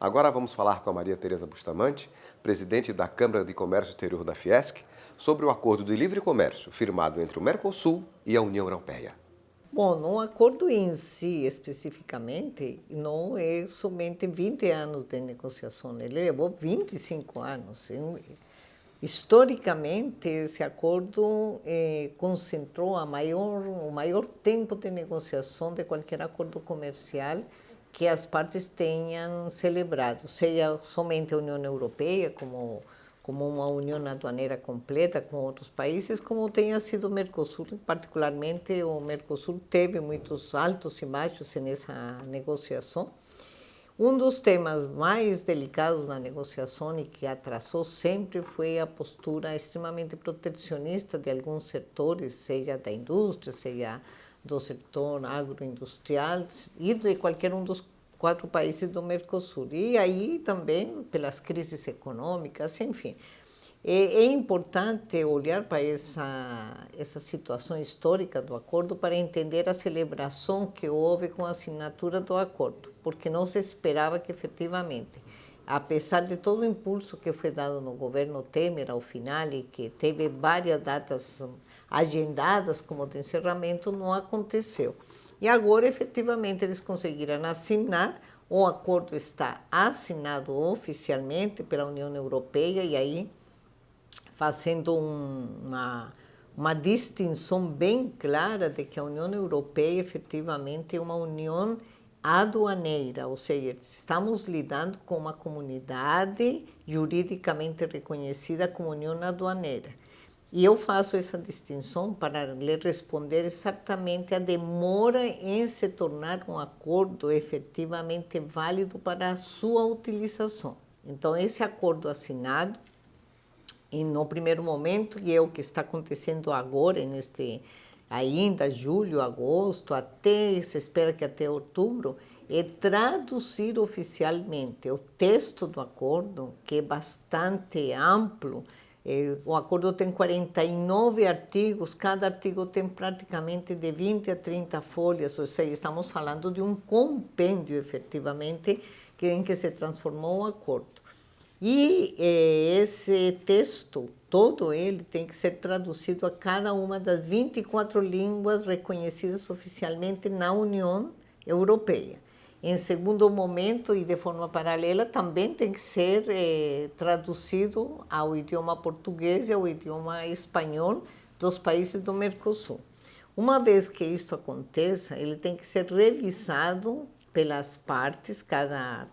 Agora vamos falar com a Maria Tereza Bustamante, presidente da Câmara de Comércio Exterior da Fiesc, sobre o acordo de livre comércio firmado entre o Mercosul e a União Europeia. Bom, no acordo em si, especificamente, não é somente 20 anos de negociação, ele levou 25 anos. Historicamente, esse acordo concentrou o maior tempo de negociação de qualquer acordo comercial que as partes tenham celebrado, seja somente a União Europeia, como uma união aduaneira completa com outros países, como tenha sido o Mercosul. Particularmente, o Mercosul teve muitos altos e baixos nessa negociação. Um dos temas mais delicados na negociação e que atrasou sempre foi a postura extremamente protecionista de alguns setores, seja da indústria, seja do setor agroindustrial e de qualquer um dos 4 países do Mercosul. E aí também pelas crises econômicas, enfim. É importante olhar para essa situação histórica do acordo para entender a celebração que houve com a assinatura do acordo, porque não se esperava que efetivamente, apesar de todo o impulso que foi dado no governo Temer ao final e que teve várias datas agendadas como de encerramento, não aconteceu. E agora, efetivamente, eles conseguiram assinar, o acordo está assinado oficialmente pela União Europeia e aí fazendo uma distinção bem clara de que a União Europeia efetivamente é uma união aduaneira, ou seja, estamos lidando com uma comunidade juridicamente reconhecida como união aduaneira. E eu faço essa distinção para lhe responder exatamente a demora em se tornar um acordo efetivamente válido para a sua utilização. Então, esse acordo assinado, e no primeiro momento, e é o que está acontecendo agora, ainda julho, agosto, se espera que até outubro, é traduzir oficialmente o texto do acordo, que é bastante amplo. O acordo tem 49 artigos, cada artigo tem praticamente de 20 a 30 folhas, ou seja, estamos falando de um compêndio, efetivamente, em que se transformou o acordo. E esse texto, todo ele, tem que ser traduzido a cada uma das 24 línguas reconhecidas oficialmente na União Europeia. Em segundo momento, e de forma paralela, também tem que ser traduzido ao idioma português e ao idioma espanhol dos países do Mercosul. Uma vez que isto aconteça, ele tem que ser revisado pelas partes,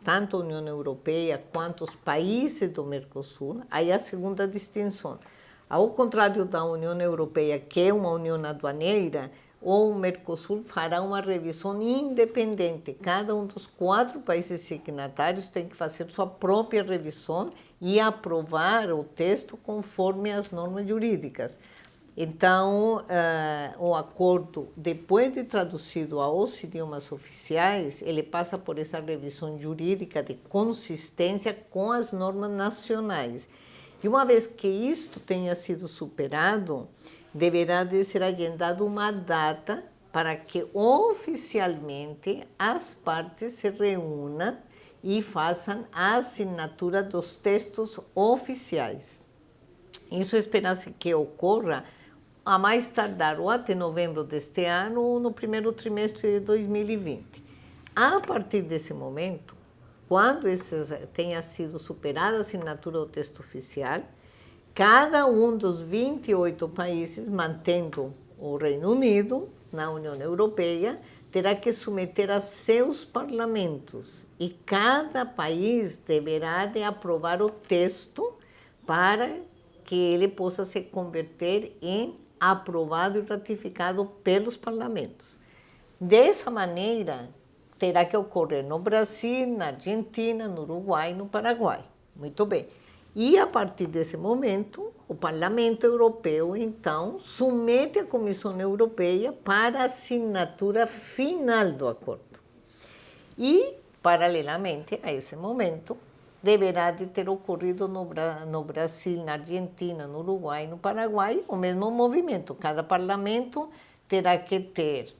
tanto a União Europeia quanto os países do Mercosul. Aí a segunda distinção. Ao contrário da União Europeia, que é uma união aduaneira, o Mercosul fará uma revisão independente. Cada um dos 4 países signatários tem que fazer sua própria revisão e aprovar o texto conforme as normas jurídicas. Então, o acordo, depois de traduzido aos idiomas oficiais, ele passa por essa revisão jurídica de consistência com as normas nacionais. E uma vez que isto tenha sido superado, deverá de ser agendada uma data para que oficialmente as partes se reúnam e façam a assinatura dos textos oficiais. Isso espera-se que ocorra a mais tardar ou até novembro deste ano ou no primeiro trimestre de 2020. A partir desse momento, quando tenha sido superada a assinatura do texto oficial, cada um dos 28 países, mantendo o Reino Unido na União Europeia, terá que submeter a seus parlamentos e cada país deverá de aprovar o texto para que ele possa se converter em aprovado e ratificado pelos parlamentos. Dessa maneira, terá que ocorrer no Brasil, na Argentina, no Uruguai e no Paraguai. Muito bem. E, a partir desse momento, o Parlamento Europeu, então, submete à Comissão Europeia para a assinatura final do acordo. E, paralelamente a esse momento, deverá de ter ocorrido no Brasil, na Argentina, no Uruguai e no Paraguai o mesmo movimento. Cada parlamento terá que ter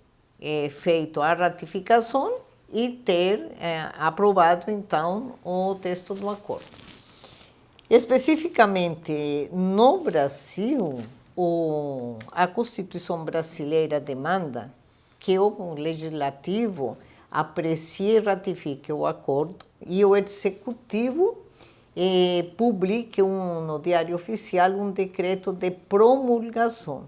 feito a ratificação e ter aprovado, então, o texto do acordo. Especificamente no Brasil, a Constituição brasileira demanda que o Legislativo aprecie e ratifique o acordo e o Executivo publique no Diário Oficial um decreto de promulgação.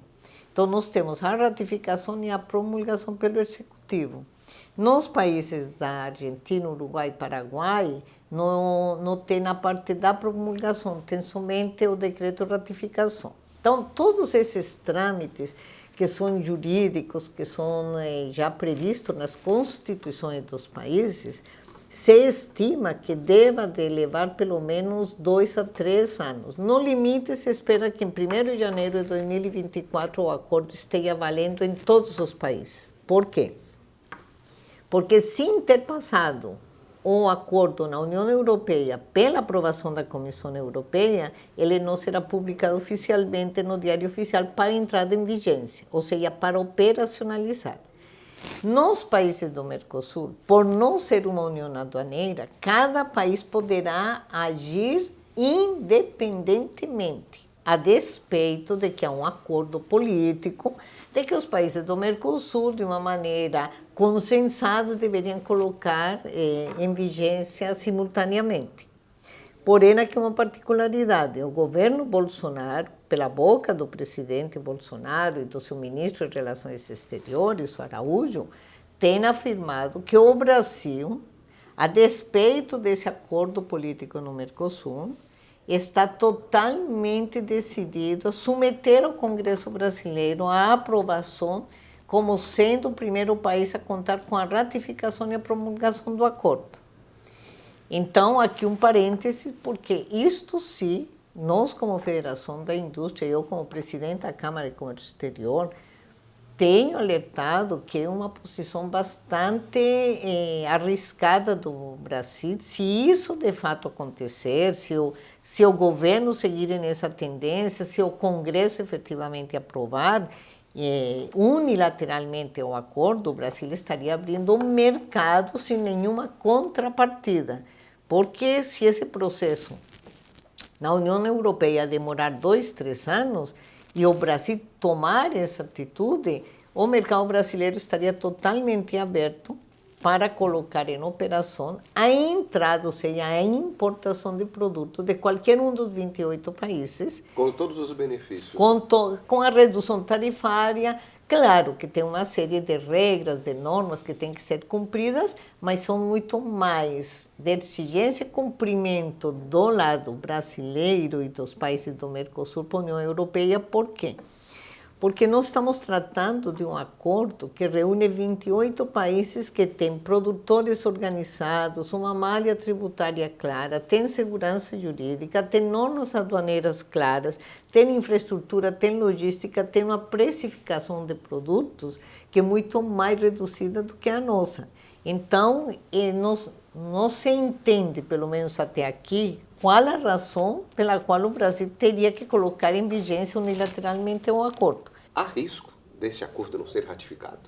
Então, nós temos a ratificação e a promulgação pelo Executivo. Nos países da Argentina, Uruguai e Paraguai, não tem a parte da promulgação, tem somente o decreto de ratificação. Então, todos esses trâmites que são jurídicos, que são já previstos nas constituições dos países, se estima que deva de levar pelo menos 2 a 3 anos. No limite, se espera que em 1º de janeiro de 2024 o acordo esteja valendo em todos os países. Por quê? Porque sem ter passado o acordo na União Europeia pela aprovação da Comissão Europeia, ele não será publicado oficialmente no Diário Oficial para entrar em vigência, ou seja, para operacionalizar. Nos países do Mercosul, por não ser uma união aduaneira, cada país poderá agir independentemente, a despeito de que há um acordo político, de que os países do Mercosul, de uma maneira consensada, deveriam colocar em vigência simultaneamente. Porém, aqui uma particularidade, o governo Bolsonaro, pela boca do presidente Bolsonaro e do seu ministro de Relações Exteriores, o Araújo, tem afirmado que o Brasil, a despeito desse acordo político no Mercosul, está totalmente decidido a submeter ao Congresso brasileiro a aprovação como sendo o primeiro país a contar com a ratificação e a promulgação do acordo. Então, aqui um parêntese, porque isto sim, nós como Federação da Indústria, eu como presidente da Câmara de Comércio Exterior, tenho alertado que é uma posição bastante arriscada do Brasil. Se isso de fato acontecer, se o governo seguir nessa tendência, se o Congresso efetivamente aprovar unilateralmente o acordo, o Brasil estaria abrindo um mercado sem nenhuma contrapartida. Porque se esse processo na União Europeia demorar 2, 3 anos, e o Brasil tomar essa atitude, o mercado brasileiro estaria totalmente aberto para colocar em operação a entrada, ou seja, a importação de produtos de qualquer um dos 28 países. Com todos os benefícios. Com a redução tarifária. Claro que tem uma série de regras, de normas que têm que ser cumpridas, mas são muito mais de exigência e cumprimento do lado brasileiro e dos países do Mercosul para a União Europeia. Por quê? Porque nós estamos tratando de um acordo que reúne 28 países que têm produtores organizados, uma malha tributária clara, tem segurança jurídica, tem normas aduaneiras claras, tem infraestrutura, tem logística, tem uma precificação de produtos que é muito mais reduzida do que a nossa. Então, não se entende, pelo menos até aqui, qual a razão pela qual o Brasil teria que colocar em vigência unilateralmente um acordo. Há risco desse acordo não ser ratificado?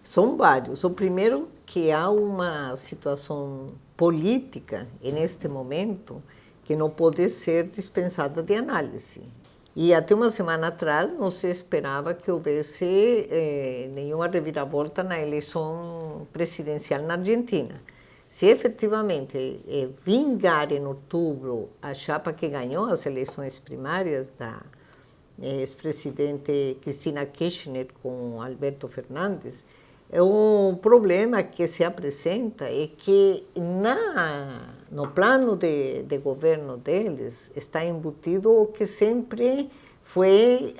São vários. O primeiro, que há uma situação política, neste momento, que não pode ser dispensada de análise. E até uma semana atrás não se esperava que houvesse nenhuma reviravolta na eleição presidencial na Argentina. Se efetivamente vingar em outubro a chapa que ganhou as eleições primárias da ex-presidente Cristina Kirchner com Alberto Fernandes, o problema que se apresenta é que no plano de governo deles está embutido o que sempre foi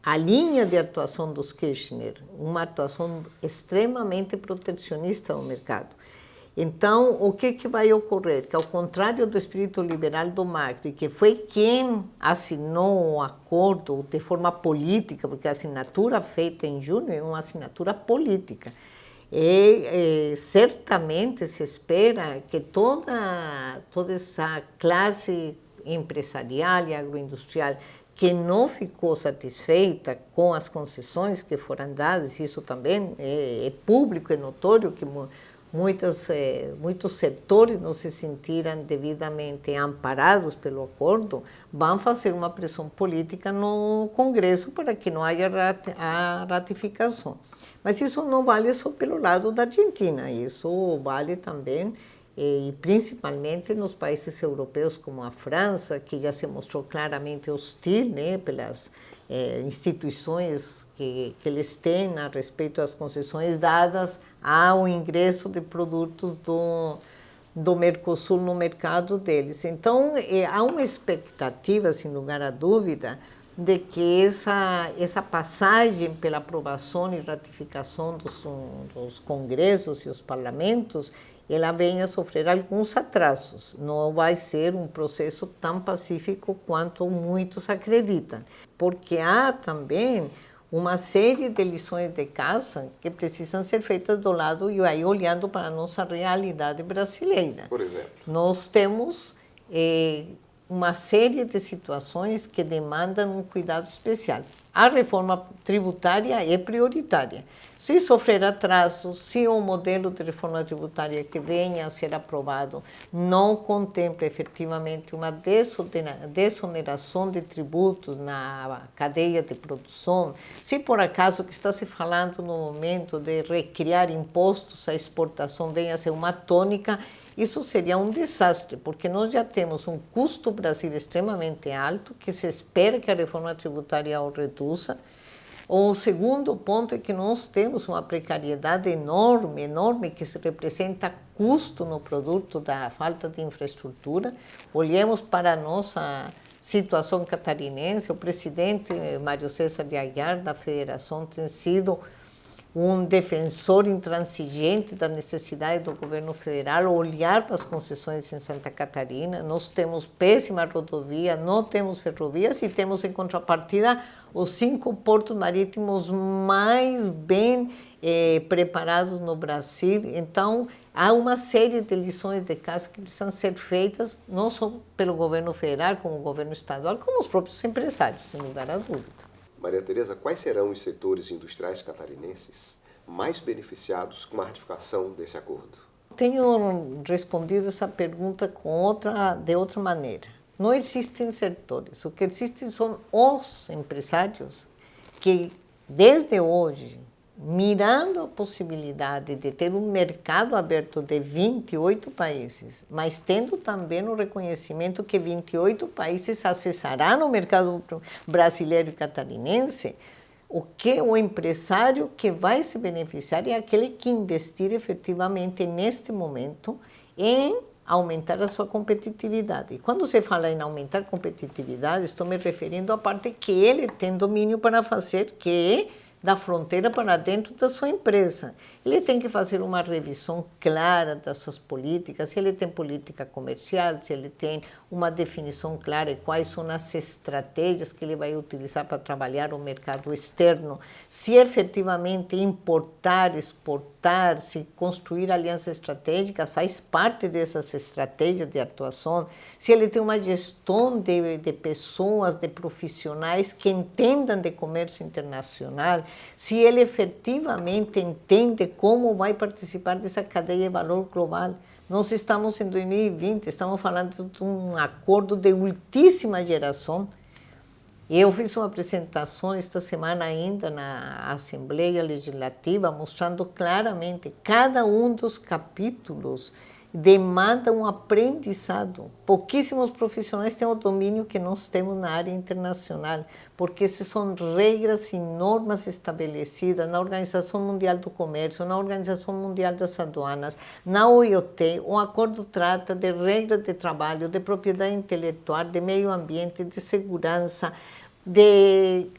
a linha de atuação dos Kirchner, uma atuação extremamente protecionista no mercado. Então, o que vai ocorrer? Que ao contrário do espírito liberal do Macri, que foi quem assinou o acordo de forma política, porque a assinatura feita em junho é uma assinatura política, certamente se espera que toda essa classe empresarial e agroindustrial que não ficou satisfeita com as concessões que foram dadas, isso também é público, é notório que muitos setores não se sentiram devidamente amparados pelo acordo, vão fazer uma pressão política no Congresso para que não haja a ratificação. Mas isso não vale só pelo lado da Argentina, isso vale também e principalmente nos países europeus como a França, que já se mostrou claramente hostil, né, pelas instituições que eles têm a respeito das concessões dadas ao ingresso de produtos do Mercosul no mercado deles. Então, há uma expectativa, sem lugar a dúvida, de que essa passagem pela aprovação e ratificação dos congressos e os parlamentos, ela venha a sofrer alguns atrasos. Não vai ser um processo tão pacífico quanto muitos acreditam, porque há também uma série de lições de casa que precisam ser feitas do lado e aí olhando para a nossa realidade brasileira. Por exemplo? Nós temos uma série de situações que demandam um cuidado especial. A reforma tributária é prioritária. Se sofrer atrasos, se o modelo de reforma tributária que venha a ser aprovado não contempla efetivamente uma desoneração de tributos na cadeia de produção, se por acaso o que está se falando no momento de recriar impostos à exportação venha a ser uma tônica, isso seria um desastre, porque nós já temos um custo Brasil extremamente alto, que se espera que a reforma tributária o reduza. O segundo ponto é que nós temos uma precariedade enorme, que se representa custo no produto da falta de infraestrutura. Olhemos para a nossa situação catarinense, o presidente Mário César de Aguiar, da federação, tem sido um defensor intransigente da necessidade do governo federal olhar para as concessões em Santa Catarina. Nós temos péssima rodovia, não temos ferrovias e temos em contrapartida os 5 portos marítimos mais bem preparados no Brasil. Então, há uma série de lições de casa que precisam ser feitas, não só pelo governo federal, como o governo estadual, como os próprios empresários, sem lugar a dúvida. Maria Tereza, quais serão os setores industriais catarinenses mais beneficiados com a ratificação desse acordo? Tenho respondido essa pergunta de outra maneira. Não existem setores, o que existem são os empresários que, desde hoje, mirando a possibilidade de ter um mercado aberto de 28 países, mas tendo também o reconhecimento que 28 países acessarão o mercado brasileiro e catarinense, o empresário que vai se beneficiar é aquele que investir efetivamente neste momento em aumentar a sua competitividade. E quando se fala em aumentar a competitividade, estou me referindo à parte que ele tem domínio para fazer, que é da fronteira para dentro da sua empresa. Ele tem que fazer uma revisão clara das suas políticas, se ele tem política comercial, se ele tem uma definição clara de quais são as estratégias que ele vai utilizar para trabalhar o mercado externo, se efetivamente importar, exportar, se construir alianças estratégicas faz parte dessas estratégias de atuação, se ele tem uma gestão de pessoas, de profissionais que entendam de comércio internacional, se ele efetivamente entende como vai participar dessa cadeia de valor global. Nós estamos em 2020, estamos falando de um acordo de ultíssima geração. Eu fiz uma apresentação esta semana ainda na Assembleia Legislativa, mostrando claramente cada um dos capítulos demanda um aprendizado. Pouquíssimos profissionais têm o domínio que nós temos na área internacional, porque essas são regras e normas estabelecidas na Organização Mundial do Comércio, na Organização Mundial das Aduanas, na OIT. O acordo trata de regras de trabalho, de propriedade intelectual, de meio ambiente, de segurança,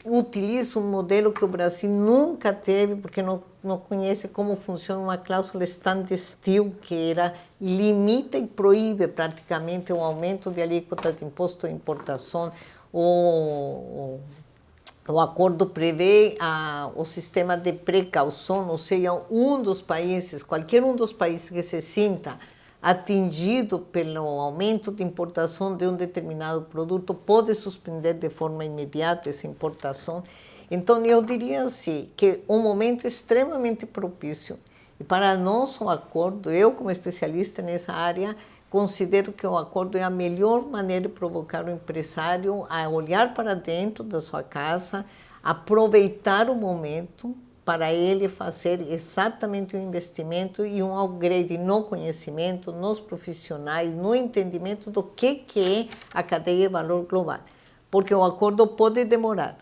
utiliza um modelo que o Brasil nunca teve, porque não conhece como funciona uma cláusula standstill, que limita e proíbe praticamente o aumento de alíquota de imposto de importação. O acordo prevê o sistema de precaução, ou seja, qualquer um dos países que se sinta atingido pelo aumento de importação de um determinado produto, pode suspender de forma imediata essa importação. Então, eu diria assim, que um momento extremamente propício. E para nós, o acordo, eu como especialista nessa área, considero que o acordo é a melhor maneira de provocar o empresário a olhar para dentro da sua casa, aproveitar o momento para ele fazer exatamente o investimento e um upgrade no conhecimento, nos profissionais, no entendimento do que é a cadeia de valor global. Porque o acordo pode demorar,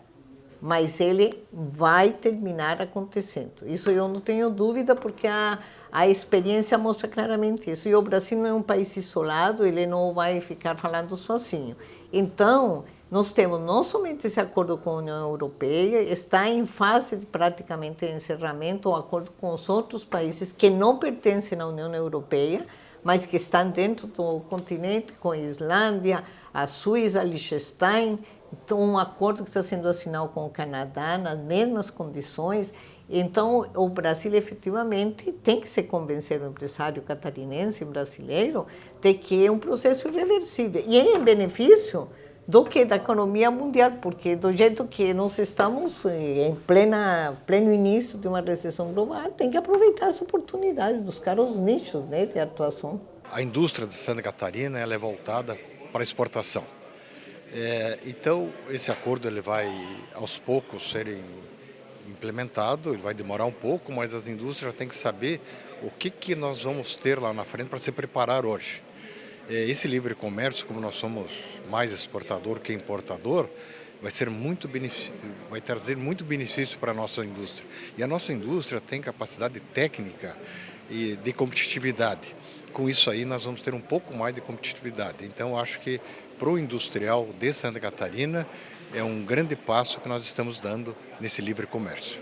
mas ele vai terminar acontecendo. Isso eu não tenho dúvida, porque a experiência mostra claramente isso. E o Brasil não é um país isolado, ele não vai ficar falando sozinho. Então, nós temos não somente esse acordo com a União Europeia, está em fase de praticamente encerramento o acordo com os outros países que não pertencem à União Europeia, mas que estão dentro do continente, com a Islândia, a Suíça, Liechtenstein. Então, um acordo que está sendo assinado com o Canadá nas mesmas condições. Então, o Brasil efetivamente tem que se convencer o empresário catarinense brasileiro de que é um processo irreversível e é em benefício do que da economia mundial, porque do jeito que nós estamos em pleno início de uma recessão global, tem que aproveitar essa oportunidade, buscar os nichos, né, de atuação. A indústria de Santa Catarina ela é voltada para a exportação. Então, esse acordo ele vai, aos poucos, ser implementado, ele vai demorar um pouco, mas as indústrias têm que saber o que nós vamos ter lá na frente para se preparar hoje. Esse livre comércio, como nós somos mais exportador que importador, vai trazer muito benefício para a nossa indústria. E a nossa indústria tem capacidade técnica e de competitividade. Com isso aí nós vamos ter um pouco mais de competitividade. Então acho que para o industrial de Santa Catarina é um grande passo que nós estamos dando nesse livre comércio.